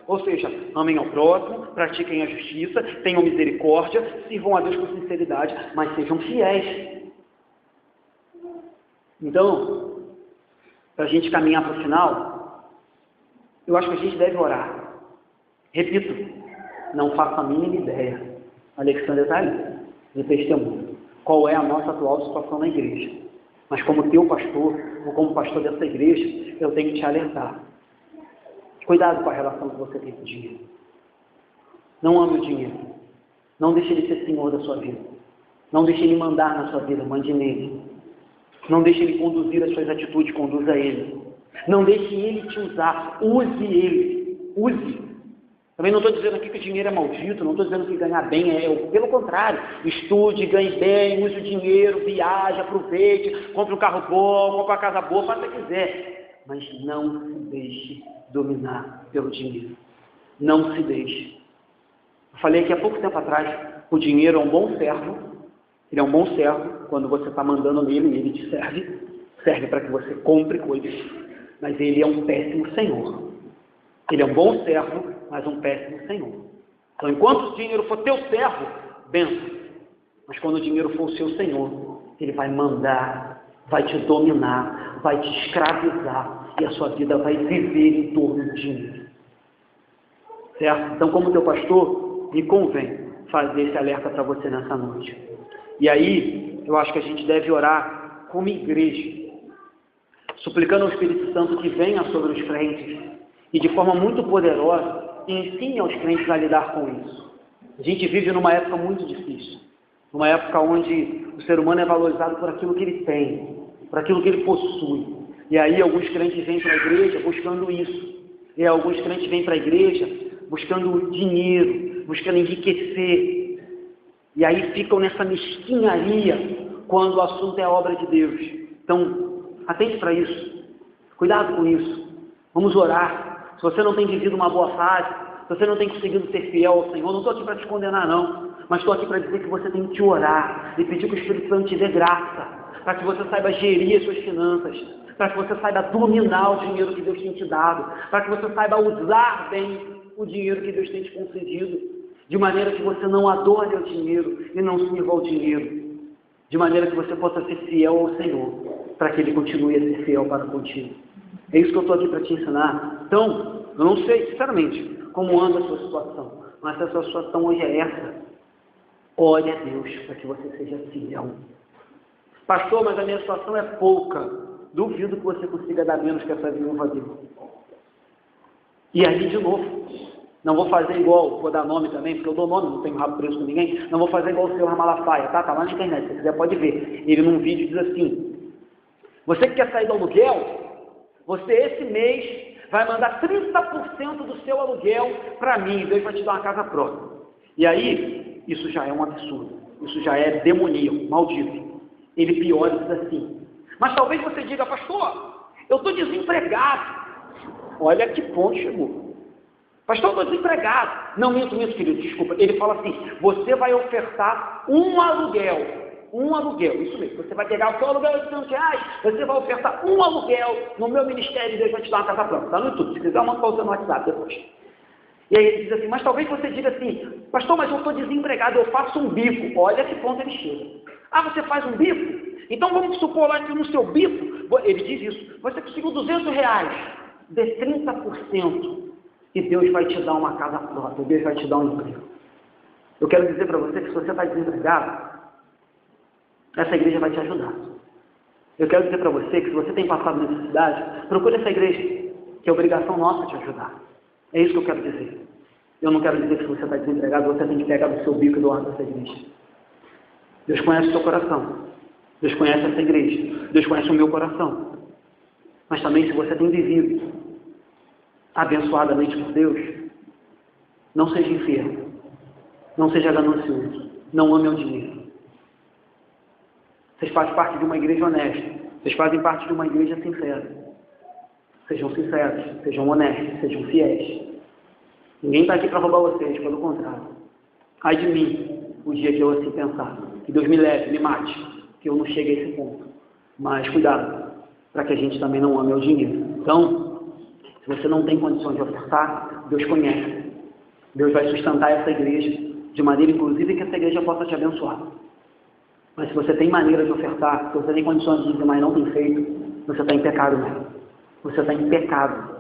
Ou seja, amem ao próximo, pratiquem a justiça, tenham misericórdia, sirvam a Deus com sinceridade, mas sejam fiéis. Então, para a gente caminhar para o final, eu acho que a gente deve orar. Repito, não faço a mínima ideia. Alexandre está ali, de testemunho. Qual é a nossa atual situação na igreja? Mas como teu pastor, ou como pastor dessa igreja, eu tenho que te alertar. Cuidado com a relação que você tem com o dinheiro. Não ame o dinheiro. Não deixe ele ser senhor da sua vida. Não deixe ele mandar na sua vida, mande nele. Não deixe ele conduzir as suas atitudes, conduza ele. Não deixe ele te usar, use ele. Use. Também não estou dizendo aqui que o dinheiro é maldito, não estou dizendo que ganhar bem pelo contrário. Estude, ganhe bem, use o dinheiro, viaje, aproveite, compre um carro bom, compre uma casa boa, faça o que quiser. Mas não se deixe dominar pelo dinheiro. Não se deixe. Eu falei aqui há pouco tempo atrás, o dinheiro é um bom servo. Ele é um bom servo quando você está mandando nele e ele te serve. Serve para que você compre coisas. Mas ele é um péssimo senhor. Ele é um bom servo, mas um péssimo senhor. Então, enquanto o dinheiro for teu servo, benção. Mas quando o dinheiro for o seu senhor, ele vai mandar, vai te dominar, vai te escravizar. E a sua vida vai viver em torno do dinheiro. Certo? Então, como teu pastor, me convém fazer esse alerta para você nessa noite. E aí, eu acho que a gente deve orar como igreja, suplicando ao Espírito Santo que venha sobre os crentes e de forma muito poderosa ensine aos crentes a lidar com isso. A gente vive numa época muito difícil, numa época onde o ser humano é valorizado por aquilo que ele tem, por aquilo que ele possui. E aí alguns crentes vêm para a igreja buscando isso. E alguns crentes vêm para a igreja buscando dinheiro, buscando enriquecer. E aí ficam nessa mesquinharia quando o assunto é a obra de Deus. Então, atente para isso. Cuidado com isso. Vamos orar. Se você não tem vivido uma boa fase, se você não tem conseguido ser fiel ao Senhor, não estou aqui para te condenar não, mas estou aqui para dizer que você tem que orar e pedir que o Espírito Santo te dê graça, para que você saiba gerir as suas finanças, para que você saiba dominar o dinheiro que Deus tem te dado, para que você saiba usar bem o dinheiro que Deus tem te concedido, de maneira que você não adore ao dinheiro e não sirva ao dinheiro, de maneira que você possa ser fiel ao Senhor, para que Ele continue a ser fiel para contigo. É isso que eu estou aqui para te ensinar. Então, eu não sei, sinceramente, como anda a sua situação, mas se a sua situação hoje é essa, ore a Deus para que você seja fiel. Pastor, mas a minha situação é pouca. Duvido que você consiga dar menos que essa viúva dele. E aí, de novo, Não vou fazer igual, vou dar nome também, porque eu dou nome, não tenho rabo preso com ninguém. Não vou fazer igual o senhor Malafaia, tá? Tá lá na internet, se quiser pode ver. Ele num vídeo diz assim: você que quer sair do aluguel, você esse mês vai mandar 30% do seu aluguel para mim, Deus vai te dar uma casa própria. E aí, isso já é um absurdo, isso já é demoníaco, maldito. Ele piora e diz assim: mas talvez você diga, pastor, eu estou desempregado. Olha que ponto chegou. Pastor, eu estou desempregado. Não, minto, querido, desculpa. Ele fala assim: você vai ofertar um aluguel, isso mesmo. Você vai pegar o seu aluguel de R$200, você vai ofertar um aluguel no meu ministério e Deus vai te dar uma casa própria. Está no YouTube, se quiser, manda para você no WhatsApp depois. E aí ele diz assim: mas talvez você diga assim, pastor, mas eu estou desempregado, eu faço um bico. Olha que ponto ele chega. Ah, você faz um bico? Então vamos supor lá que no seu bico, ele diz isso, você conseguiu R$200, dê 30%. E Deus vai te dar uma casa própria, Deus vai te dar um emprego. Eu quero dizer para você que se você está desempregado, essa igreja vai te ajudar. Eu quero dizer para você que se você tem passado necessidade, procure essa igreja, que é obrigação nossa te ajudar. É isso que eu quero dizer. Eu não quero dizer que se você está desempregado, você tem que pegar do seu bico e doar dessa igreja. Deus conhece o seu coração. Deus conhece essa igreja. Deus conhece o meu coração. Mas também se você tem vivido abençoadamente por Deus, não seja enfermo, não seja ganancioso, não ame o dinheiro. Vocês fazem parte de uma igreja honesta, vocês fazem parte de uma igreja sincera. Sejam sinceros, sejam honestos, sejam fiéis. Ninguém está aqui para roubar vocês, pelo contrário. Ai de mim, o dia que eu assim pensar, que Deus me leve, me mate, que eu não chegue a esse ponto. Mas cuidado, para que a gente também não ame o dinheiro. Então, se você não tem condições de ofertar, Deus conhece. Deus vai sustentar essa igreja, de maneira inclusive que essa igreja possa te abençoar. Mas se você tem maneira de ofertar, se você tem condições de dizer, mas não tem feito, você está em pecado mesmo. Você está em pecado.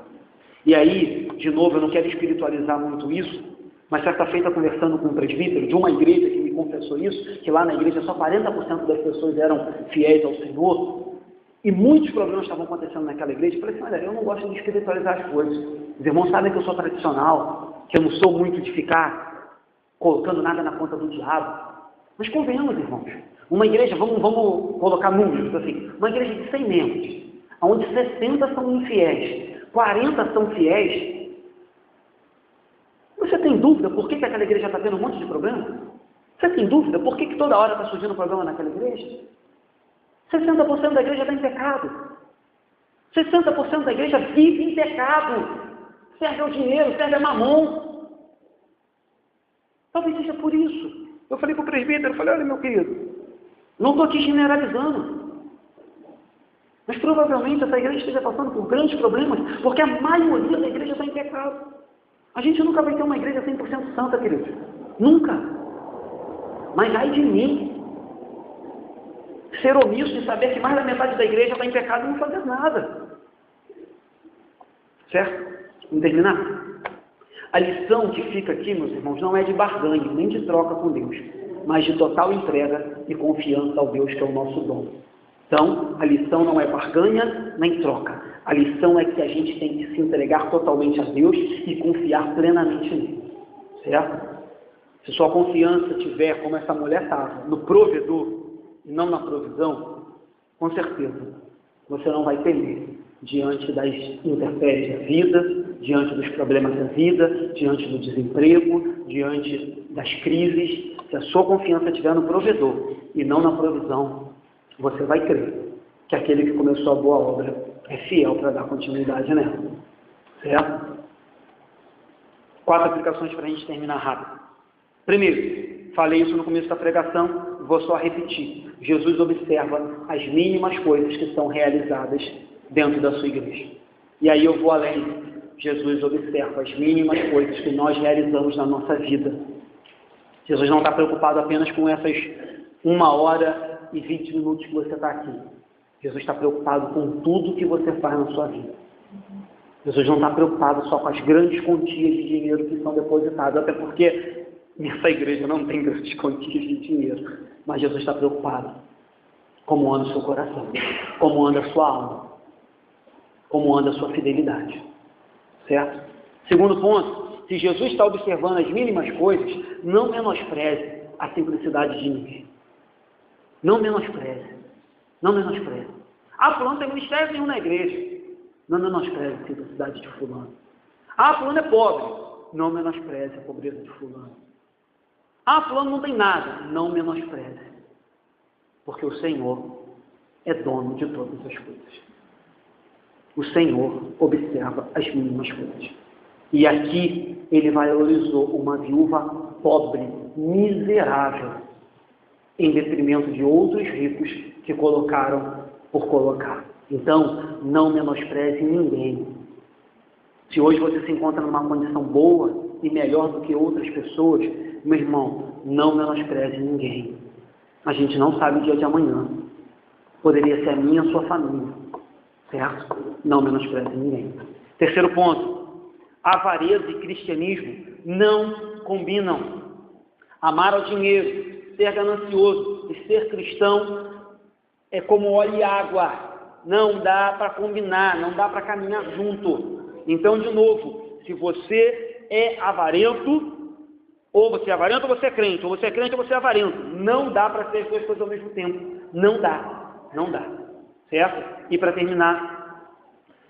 E aí, de novo, eu não quero espiritualizar muito isso, mas certa feita conversando com um presbítero de uma igreja que me confessou isso, que lá na igreja só 40% das pessoas eram fiéis ao Senhor, e muitos problemas estavam acontecendo naquela igreja. Eu falei assim: olha, eu não gosto de espiritualizar as coisas. Os irmãos sabem que eu sou tradicional, que eu não sou muito de ficar colocando nada na conta do diabo. Mas convenhamos, irmãos, uma igreja, vamos colocar números assim, uma igreja de 100 membros, onde 60 são infiéis, 40 são fiéis. Você tem dúvida por que aquela igreja está tendo um monte de problema? Você tem dúvida por que toda hora está surgindo problema naquela igreja? 60% da igreja está em pecado. 60% da igreja vive em pecado. Serve ao dinheiro, serve a mamão. Talvez seja por isso. Eu falei para o presbítero, olha meu querido, não estou aqui generalizando. Mas provavelmente essa igreja esteja passando por grandes problemas, porque a maioria da igreja está em pecado. A gente nunca vai ter uma igreja 100% santa, querido. Nunca. Mas ai de mim, ser omisso e saber que mais da metade da igreja está em pecado e não fazer nada. Certo? Vamos terminar? A lição que fica aqui, meus irmãos, não é de barganha, nem de troca com Deus, mas de total entrega e confiança ao Deus que é o nosso dono. Então, a lição não é barganha nem troca. A lição é que a gente tem que se entregar totalmente a Deus e confiar plenamente nele. Certo? Se sua confiança tiver, como essa mulher estava, no provedor e não na provisão, com certeza você não vai temer diante das intempéries da vida, diante dos problemas da vida, diante do desemprego, diante das crises. Se a sua confiança estiver no provedor e não na provisão, você vai crer que aquele que começou a boa obra é fiel para dar continuidade nela. Certo? 4 aplicações para a gente terminar rápido. Primeiro, falei isso no começo da pregação, vou só repetir. Jesus observa as mínimas coisas que são realizadas dentro da sua igreja. E aí eu vou além. Jesus observa as mínimas coisas que nós realizamos na nossa vida. Jesus não está preocupado apenas com essas 1 hora e 20 minutos que você está aqui. Jesus está preocupado com tudo que você faz na sua vida. Jesus não está preocupado só com as grandes quantias de dinheiro que são depositadas, até porque nessa igreja não tem grandes quantias de dinheiro. Mas Jesus está preocupado como anda o seu coração, como anda a sua alma, como anda a sua fidelidade. Certo? Segundo ponto, se Jesus está observando as mínimas coisas, não menospreze a simplicidade de ninguém. Não menospreze. Não menospreze. Fulano tem ministério nenhum na igreja. Não menospreze a simplicidade de fulano. Fulano é pobre. Não menospreze a pobreza de fulano. Fulano não tem nada. Não menospreze. Porque o Senhor é dono de todas as coisas. O Senhor observa as mínimas coisas. E aqui ele valorizou uma viúva pobre, miserável, em detrimento de outros ricos que colocaram por colocar. Então, não menospreze ninguém. Se hoje você se encontra numa condição boa e melhor do que outras pessoas, meu irmão, não menospreze ninguém. A gente não sabe o dia de amanhã. Poderia ser a minha e a sua família. Certo? Não menospreze ninguém. Terceiro ponto. Avareza e cristianismo não combinam. Amar ao dinheiro, ser ganancioso e ser cristão é como óleo e água. Não dá para combinar, não dá para caminhar junto. Então, de novo, se você é avarento, ou você é avarento ou você é crente, ou você é crente ou você é avarento. Não dá para ser as duas coisas ao mesmo tempo. Não dá. Não dá. Certo? E para terminar,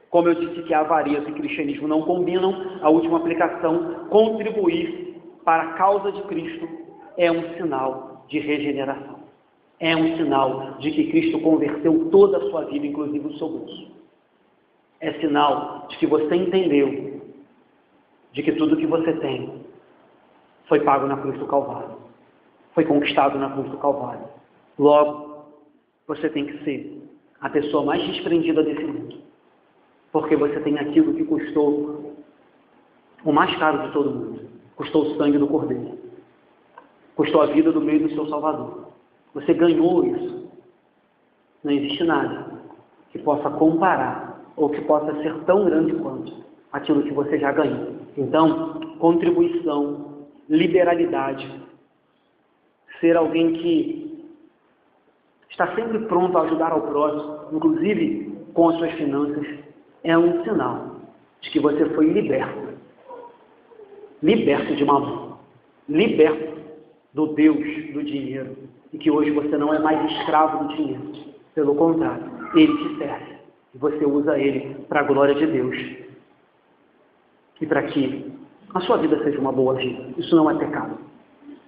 como eu disse que a avareza e o cristianismo não combinam, a última aplicação, contribuir para a causa de Cristo é um sinal de regeneração. É um sinal de que Cristo converteu toda a sua vida, inclusive o seu bolso. É sinal de que você entendeu de que tudo que você tem foi pago na cruz do Calvário. Foi conquistado na cruz do Calvário. Logo, você tem que ser a pessoa mais desprendida desse mundo. Porque você tem aquilo que custou o mais caro de todo mundo. Custou o sangue do Cordeiro. Custou a vida do meio do seu Salvador. Você ganhou isso. Não existe nada que possa comparar ou que possa ser tão grande quanto aquilo que você já ganhou. Então, contribuição, liberalidade, ser alguém que está sempre pronto a ajudar ao próximo, inclusive com as suas finanças, é um sinal de que você foi liberto. Liberto de mamão. Liberto do Deus do dinheiro. E que hoje você não é mais escravo do dinheiro. Pelo contrário, ele te serve. E você usa ele para a glória de Deus. E para que a sua vida seja uma boa vida. Isso não é pecado.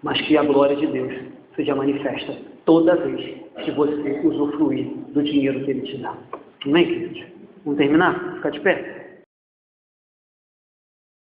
Mas que a glória de Deus seja manifesta toda vez que você usufruir do dinheiro que ele te dá. Amém, queridos? Vamos terminar? Ficar de pé?